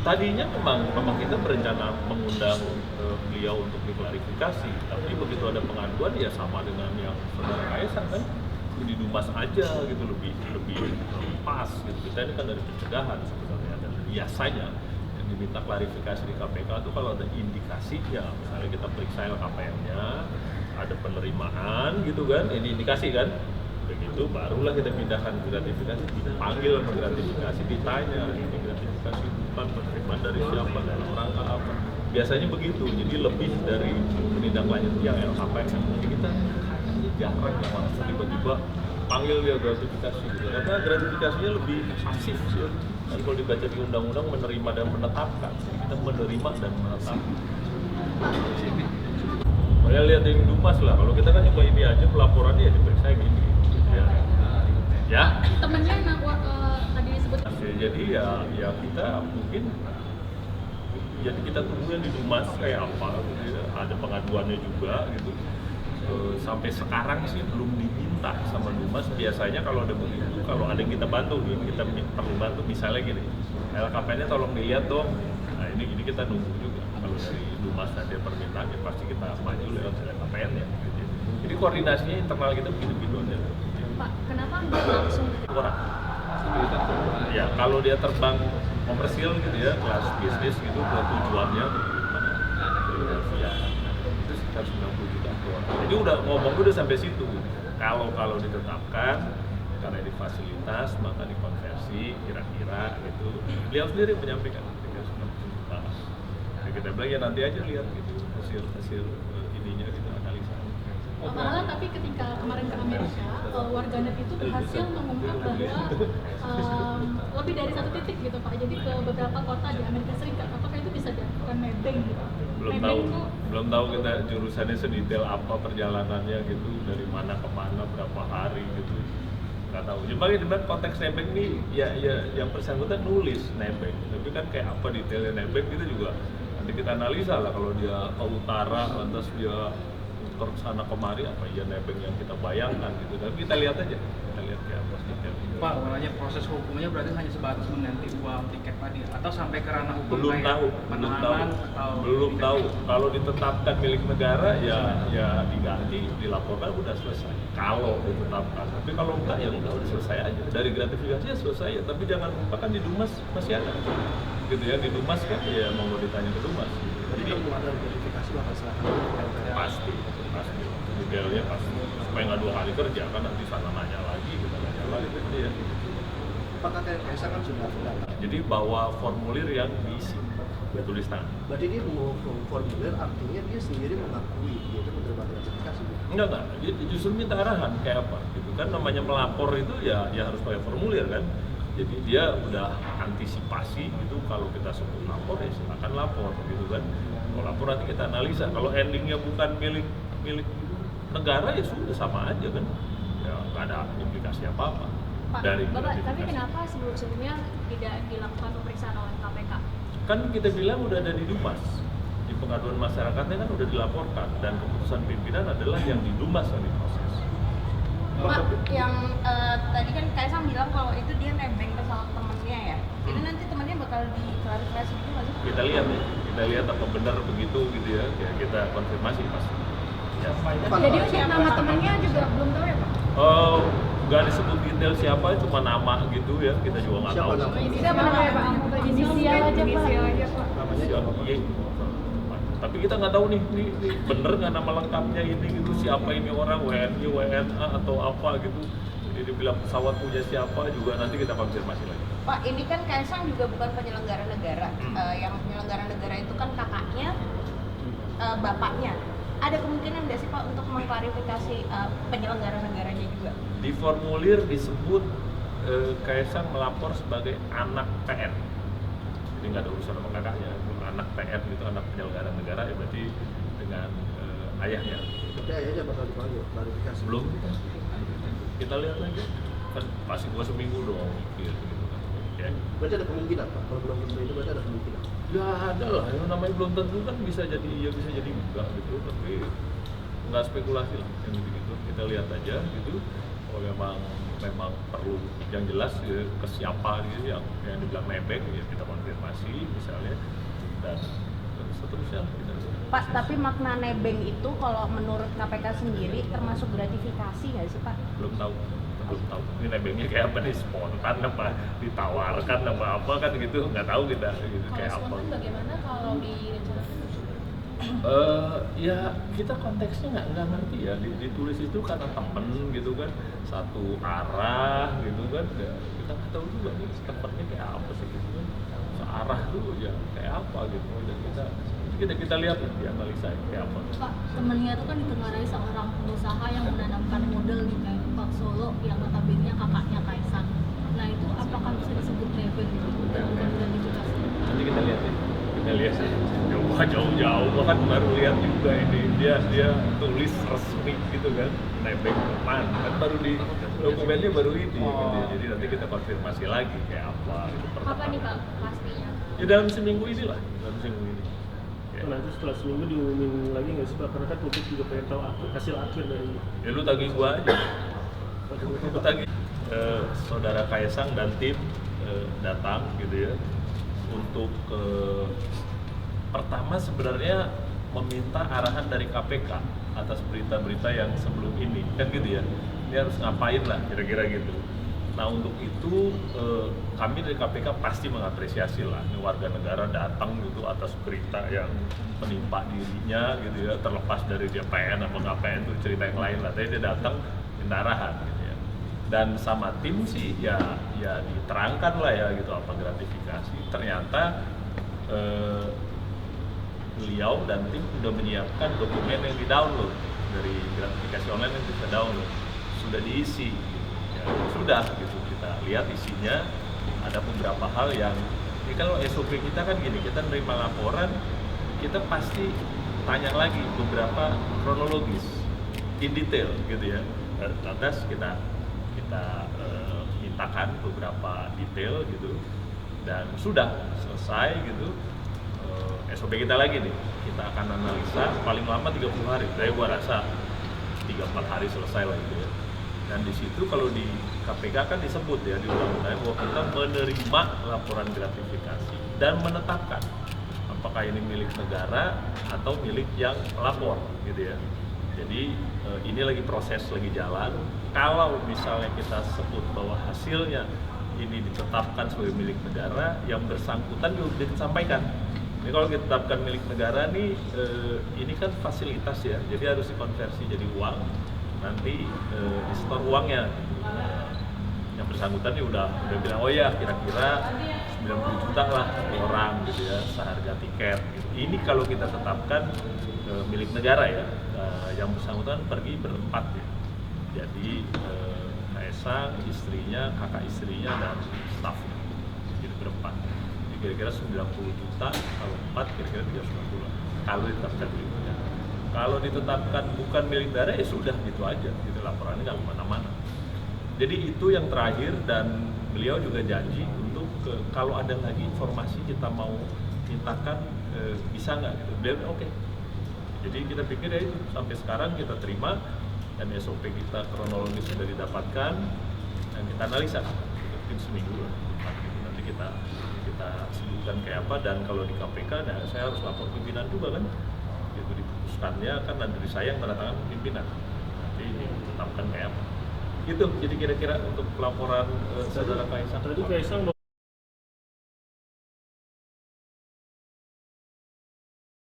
Tadinya memang kita berencana mengundang beliau untuk diklarifikasi, tapi begitu ada pengaduan ya sama dengan yang saudara Kaisang kan di Dumas aja gitu, lebih lebih pas gitu. Kita ini kan dari pencegahan sebenarnya, dan biasanya yang diminta klarifikasi di KPK itu kalau ada indikasi ya, misalnya kita periksa LKPN-nya, ada penerimaan gitu kan, ini indikasi kan, begitu barulah kita pindahkan ke gratifikasi, dipanggil sama gratifikasi, ditanya ini gratifikasi bukan penerimaan dari siapa, dalam rangka apa, biasanya begitu. Jadi lebih dari menindaklanjuti yang LKPN, jadi kita jarang yang langsung tiba-tiba panggil dia gratifikasi gitu. Karena gratifikasinya lebih pasif sih. Dan kalau dibaca di undang-undang menerima dan menetapkan, kita menerima dan menetapkan. Saya lihat yang Dumas lah, kalau kita kan cuma ini aja pelaporannya ya diperiksa gini. Ya. Temennya yang tadi disebut. Jadi ya kita mungkin jadi kita tunggu yang di Dumas kayak apa gitu ya. Ada pengaduannya juga gitu. Sampai sekarang sih belum diminta sama Dumas. Biasanya kalau ada begitu, kalau ada yang kita bantu, kita perlu bantu, misalnya gini, LKPN-nya tolong dilihat dong. Nah ini kita nunggu juga. Kalau dari Dumas ada permintaan ya pasti kita maju lewat LKPN ya. Gitu. Jadi koordinasinya internal kita begitu-begitu aja. Pak, kenapa nggak langsung orang? Ya kalau dia terbang komersil gitu ya, kelas bisnis gitu, ke tujuannya ya itu sekitar 90 juta. Jadi udah ngomong udah sampai situ. Kalau ditetapkan karena ini fasilitas maka dikonversi kira-kira gitu. Beliau sendiri menyampaikan ketika 90 juta. Jadi kita bilang ya nanti aja lihat gitu hasil ininya gitu, analisa. malah tapi ketika kemarin ke Amerika, warganet itu berhasil mengungkap bahwa lebih dari satu titik gitu Pak, jadi ke beberapa kota di Amerika Serikat. Apakah itu bisa dilakukan mapping gitu? Belum tahu kita jurusannya sedetail apa perjalanannya gitu, dari mana ke mana berapa hari gitu, nggak tahu. Cuma konteks nebeng nih ya yang bersangkutan nulis nebeng, tapi kan kayak apa detailnya nebeng kita juga nanti kita analisa lah. Kalau dia ke utara lantas dia ke sana kemari, apa iya nebeng yang kita bayangkan gitu. Tapi kita lihat aja, kita lihat kayak apa detail. Pak, maknanya proses hukumnya berarti hanya sebatas mengganti uang tiket tadi atau sampai ke ranah hukum belum tahu. Kalau ditetapkan milik negara ya diganti, dilaporkan udah selesai. Kalau ditetapkan, tapi kalau enggak ya udah selesai aja. Dari gratifikasi ya selesai ya. Tapi jangan lupa kan di Dumas masih ada, gitu ya. Di Dumas kan ya mau ditanya ke Dumas. Jadi kalau ada verifikasi bakal serahkan pasti detailnya pasti, supaya nggak 2 kali kerja kan, nanti sana nanya lagi kita nanya lagi gitu ya. Apakah Kaisang kan sudah mendaftar? Jadi bawa formulir yang diisi tulis tangan. Berarti dia mau formulir, artinya dia sendiri mengakui dia itu menerima gratifikasi. Enggak, dia justru minta arahan kayak apa gitu kan. Namanya melapor itu ya harus pakai formulir kan. Jadi dia udah antisipasi gitu, kalau kita sebut lapor ya silakan lapor gitu kan. Kalau lapor nanti kita analisa. Kalau endingnya bukan milik negara ya sudah sama aja kan. Ya nggak ada implikasi apa-apa. Pak, Dari Bapak, tapi gratifikasi. kenapa sebelumnya tidak dilakukan pemeriksaan oleh KPK? Kan kita bilang udah ada di Dumas. Di pengaduan masyarakatnya kan udah dilaporkan, dan keputusan pimpinan adalah yang di Dumas yang diproses. Pak, yang tadi kan Kaisang bilang kalau itu dia nebeng ke salah temennya ya. Jadi nanti temennya bakal diklarifikasi gitu nggak sih? Kita lihat apa benar begitu gitu ya. Ya kita konfirmasi pasti. Ya. Jadi untuk nama temannya juga belum tahu ya Pak? Nggak disebut detail siapa, cuma nama gitu ya, kita juga nggak tahu. Siapa namanya? Tidak mana ya Pak? Inisial aja Pak. Namanya Siapa? Iya. Tapi kita nggak tahu nih bener nggak nama lengkapnya ini gitu, siapa ini orang, WNI, WNA atau apa gitu. Jadi dibilang pesawat punya siapa juga nanti kita konfirmasi lagi. Pak, ini kan Kaisang juga bukan penyelenggara negara. Yang penyelenggara negara itu kan kakaknya, bapaknya. Ada kemungkinan nggak sih Pak untuk mengklarifikasi penyelenggara negaranya juga? Di formulir disebut Kaisang melapor sebagai anak PN. Jadi nggak ada urusan sama kakaknya, anak PN gitu, anak penyelenggara negara ya berarti dengan ayahnya. Tapi ayahnya bakal dipanggil klarifikasi. Belum, kita lihat lagi. Kan pasti gua seminggu dong gitu kan. Ya. Berarti ada kemungkinan Pak, kalau belum tentu itu berarti ada kemungkinan. Ya ada lah, yang namanya belum tentu kan bisa jadi iya bisa jadi enggak gitu, tapi nggak spekulasi lah yang gitu. Kita lihat aja gitu. Kalau memang perlu yang jelas ya, ke siapa gitu yang dibilang nebeng ya kita konfirmasi. misalnya, dan seterusnya gitu. Pak, tapi makna nebeng itu kalau menurut KPK sendiri termasuk gratifikasi nggak sih Pak? Belum tahu ini nebengnya kayak apa nih, spontan apa ditawarkan apa kan gitu, nggak tahu kita gitu Kalau kayak apa. spontan bagaimana kalau direncanakan? Ya kita konteksnya nggak ngerti ya, ditulis itu karena temen gitu kan, satu arah gitu kan, ya, kita nggak tahu juga nih tempatnya kayak apa sih gitu kan, searah tuh ya kayak apa gitu, dan kita lihat di analisa kayak apa. Pak, temennya itu kan ditengarai seorang pengusaha yang menanamkan modal di Pak Solo yang notabene kakaknya Kaisang. Nah itu apakah bisa disebut nebeng gitu dan bukan gratifikasi? Nanti kita lihat jauh-jauh kan baru lihat juga ini dia tulis resmi gitu kan, nebeng teman kan baru di dokumennya baru ini gitu. Jadi nanti kita konfirmasi lagi kayak apa gitu. Apa nih Pak pastinya? Ya dalam seminggu ini. Ya. Nanti setelah seminggu diumumin lagi nggak sih Pak? Karena kan publik juga pengen tahu hasil akhir dari Ya lu tagih gua aja. Lu tagih. Saudara Kaisang dan tim datang gitu ya untuk pertama sebenarnya meminta arahan dari KPK atas berita-berita yang sebelum ini kan gitu ya. Ini harus ngapain lah kira-kira gitu. Nah untuk itu kami dari KPK pasti mengapresiasi lah, ini warga negara datang gitu atas berita yang menimpa dirinya gitu ya, terlepas dari dia PN apa nggak PN itu cerita yang lain lah, tapi dia datang minta arahan gitu ya. Dan sama tim sih ya diterangkan lah ya gitu apa gratifikasi. Ternyata beliau dan tim sudah menyiapkan dokumen yang di-download dari gratifikasi online yang bisa download, sudah diisi. Ya, sudah gitu, kita lihat isinya ada beberapa hal yang ini kalau SOP kita kan gini, kita nerima laporan kita pasti tanya lagi beberapa kronologis in detail gitu ya, lantas kita mintakan beberapa detail gitu dan sudah selesai gitu. SOP kita lagi nih, kita akan analisa paling lama 30 hari, saya gua rasa 3-4 hari selesai lah gitu ya. Dan di situ kalau di KPK kan disebut ya di undang-undang bahwa kita menerima laporan gratifikasi dan menetapkan apakah ini milik negara atau milik yang lapor gitu ya. Jadi ini lagi proses lagi jalan. Kalau misalnya kita sebut bahwa hasilnya ini ditetapkan sebagai milik negara, yang bersangkutan juga disampaikan. Ini kalau kita tetapkan milik negara nih, ini kan fasilitas ya, jadi harus dikonversi jadi uang. Nanti disetor uangnya. Yang bersangkutan nih udah bilang oh ya kira-kira 90 juta lah per orang gitu ya seharga tiket gitu. Ini kalau kita tetapkan milik negara ya, yang bersangkutan pergi berempat ya. Jadi Kaisang, istrinya, kakak istrinya dan stafnya. Jadi berempat. Jadi kira-kira 90 juta kalau 4 kira-kira 390 kalau ditetapkan milik negara. Kalau ditetapkan bukan milik negara ya sudah gitu aja, gitu laporannya nggak kemana-mana. Jadi itu yang terakhir dan beliau juga janji untuk kalau ada lagi informasi kita mau mintakan bisa nggak gitu. Beliau oke. Jadi kita pikir ya itu sampai sekarang kita terima dan SOP kita kronologis sudah didapatkan dan kita analisa mungkin seminggu lah. Nanti kita sebutkan kayak apa dan kalau di KPK nah, saya harus lapor pimpinan juga kan. Itu diputuskannya kan dan dari saya yang tanda tangan pimpinan nanti ditetapkan kayak apa gitu. Jadi kira-kira untuk laporan saudara Kaisang tadi Kaisang